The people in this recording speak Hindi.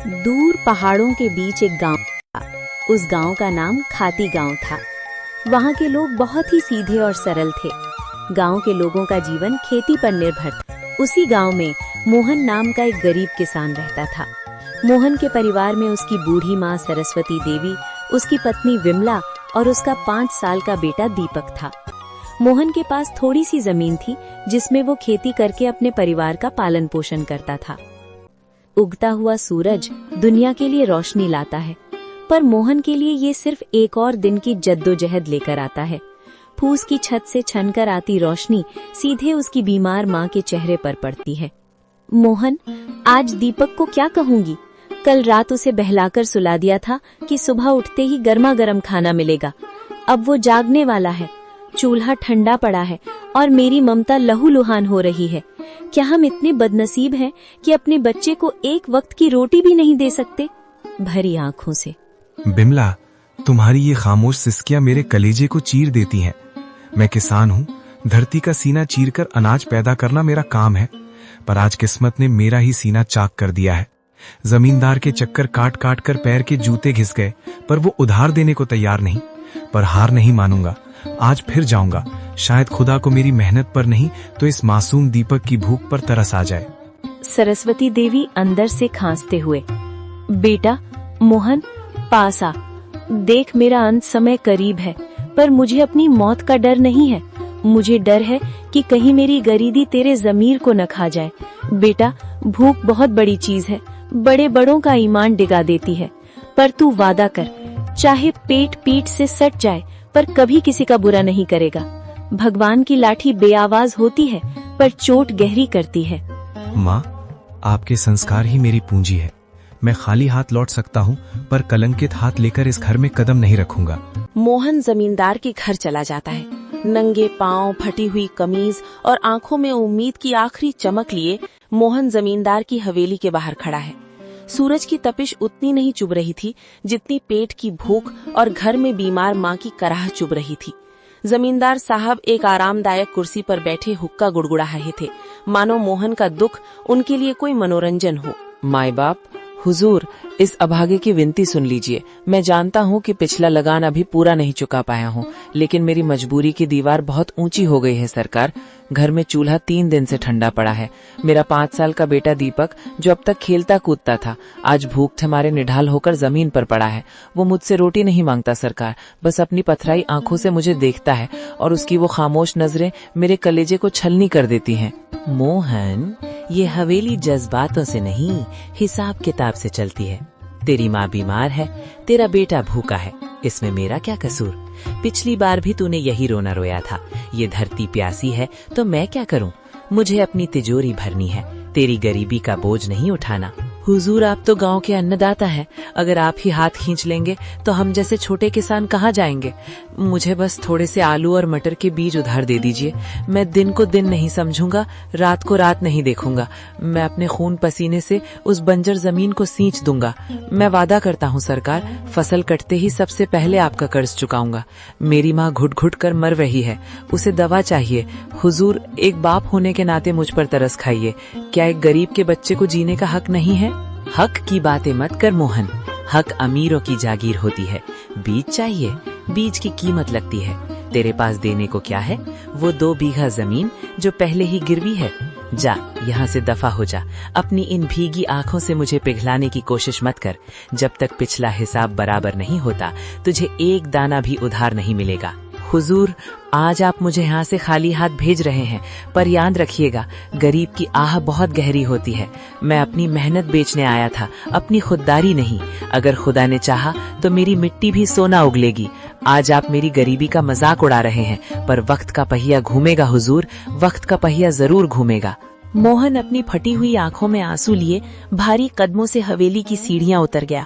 दूर पहाड़ों के बीच एक गांव था। उस गांव का नाम खाती गांव था। वहां के लोग बहुत ही सीधे और सरल थे। गांव के लोगों का जीवन खेती पर निर्भर था। उसी गांव में मोहन नाम का एक गरीब किसान रहता था। मोहन के परिवार में उसकी बूढ़ी माँ सरस्वती देवी, उसकी पत्नी विमला और उसका 5 साल का बेटा दीपक था। मोहन के पास थोड़ी सी जमीन थी जिसमें वो खेती करके अपने परिवार का पालन पोषण करता था। उगता हुआ सूरज दुनिया के लिए रोशनी लाता है, पर मोहन के लिए ये सिर्फ एक और दिन की जद्दोजहद लेकर आता है। फूस की छत से छनकर आती रोशनी सीधे उसकी बीमार माँ के चेहरे पर पड़ती है। मोहन, आज दीपक को क्या कहूंगी? कल रात उसे बहलाकर सुला दिया था कि सुबह उठते ही गर्मा गर्म खाना मिलेगा। अब वो जागने वाला है, चूल्हा ठंडा पड़ा है और मेरी ममता लहूलुहान हो रही है। क्या हम इतने बदनसीब हैं कि अपने बच्चे को एक वक्त की रोटी भी नहीं दे सकते? भरी आंखों से। बिमला, तुम्हारी ये खामोश सिसकियां मेरे कलेजे को चीर देती हैं। मैं किसान हूँ, धरती का सीना चीरकर अनाज पैदा करना मेरा काम है, पर आज किस्मत ने मेरा ही सीना चाक कर दिया है। जमींदार के चक्कर काट काट कर पैर के जूते घिस गए, पर वो उधार देने को तैयार नहीं। पर हार नहीं मानूंगा, आज फिर जाऊंगा। शायद खुदा को मेरी मेहनत पर नहीं तो इस मासूम दीपक की भूख पर तरस आ जाए। सरस्वती देवी अंदर से खांसते हुए, बेटा मोहन, पास आ। देख, मेरा अंत समय करीब है, पर मुझे अपनी मौत का डर नहीं है। मुझे डर है कि कहीं मेरी गरीबी तेरे जमीर को न खा जाए। बेटा, भूख बहुत बड़ी चीज है, बड़े बड़ों का ईमान डिगा देती है। पर तू वादा कर, चाहे पेट पीठ से सट जाए पर कभी किसी का बुरा नहीं करेगा। भगवान की लाठी बेआवाज होती है पर चोट गहरी करती है। माँ, आपके संस्कार ही मेरी पूंजी है। मैं खाली हाथ लौट सकता हूँ, पर कलंकित हाथ लेकर इस घर में कदम नहीं रखूंगा। मोहन जमींदार के घर चला जाता है। नंगे पांव, फटी हुई कमीज और आंखों में उम्मीद की आखिरी चमक लिए मोहन जमींदार की हवेली के बाहर खड़ा है। सूरज की तपिश उतनी नहीं चुभ रही थी जितनी पेट की भूख और घर में बीमार माँ की कराह चुभ रही थी। जमींदार साहब एक आरामदायक कुर्सी पर बैठे हुक्का गुड़गुड़ा रहे थे, मानो मोहन का दुख उनके लिए कोई मनोरंजन हो। माई बाप, हुजूर, इस अभागे की विनती सुन लीजिए। मैं जानता हूँ कि पिछला लगान अभी पूरा नहीं चुका पाया हूँ, लेकिन मेरी मजबूरी की दीवार बहुत ऊंची हो गई है सरकार। घर में चूल्हा 3 दिन से ठंडा पड़ा है। मेरा 5 साल का बेटा दीपक, जो अब तक खेलता कूदता था, आज भूख हमारे निढाल होकर जमीन पर पड़ा है। वो मुझसे रोटी नहीं मांगता सरकार, बस अपनी पथराई आंखों से मुझे देखता है और उसकी वो खामोश नजरें मेरे कलेजे को छलनी कर देती हैं। मोहन, ये हवेली जज्बातों से नहीं, हिसाब किताब से चलती है। तेरी माँ बीमार है, तेरा बेटा भूखा है, इसमें मेरा क्या कसूर? पिछली बार भी तूने यही रोना रोया था। ये धरती प्यासी है तो मैं क्या करूं? मुझे अपनी तिजोरी भरनी है, तेरी गरीबी का बोझ नहीं उठाना। हुजूर, आप तो गांव के अन्नदाता हैं। अगर आप ही हाथ खींच लेंगे तो हम जैसे छोटे किसान कहाँ जाएंगे? मुझे बस थोड़े से आलू और मटर के बीज उधार दे दीजिए। मैं दिन को दिन नहीं समझूंगा, रात को रात नहीं देखूंगा। मैं अपने खून पसीने से उस बंजर जमीन को सींच दूंगा। मैं वादा करता हूँ सरकार, फसल कटते ही सबसे पहले आपका कर्ज चुकाऊंगा। मेरी माँ घुट घुट कर मर रही है, उसे दवा चाहिए। हुजूर, एक बाप होने के नाते मुझ पर तरस खाइए। क्या एक गरीब के बच्चे को जीने का हक नहीं है? हक की बातें मत कर मोहन, हक अमीरों की जागीर होती है। बीज चाहिए, बीज की कीमत लगती है। तेरे पास देने को क्या है? वो 2 बीघा जमीन जो पहले ही गिरवी है। जा, यहाँ से दफा हो जा। अपनी इन भीगी आंखों से मुझे पिघलाने की कोशिश मत कर। जब तक पिछला हिसाब बराबर नहीं होता, तुझे एक दाना भी उधार नहीं मिलेगा। हुजूर, आज आप मुझे यहाँ से खाली हाथ भेज रहे हैं, पर याद रखिएगा, गरीब की आह बहुत गहरी होती है। मैं अपनी मेहनत बेचने आया था, अपनी खुददारी नहीं। अगर खुदा ने चाहा तो मेरी मिट्टी भी सोना उगलेगी। आज आप मेरी गरीबी का मजाक उड़ा रहे हैं, पर वक्त का पहिया घूमेगा हुजूर, वक्त का पहिया जरूर घूमेगा। मोहन अपनी फटी हुई आंखों में आंसू लिए भारी कदमों से हवेली की सीढ़ियां उतर गया।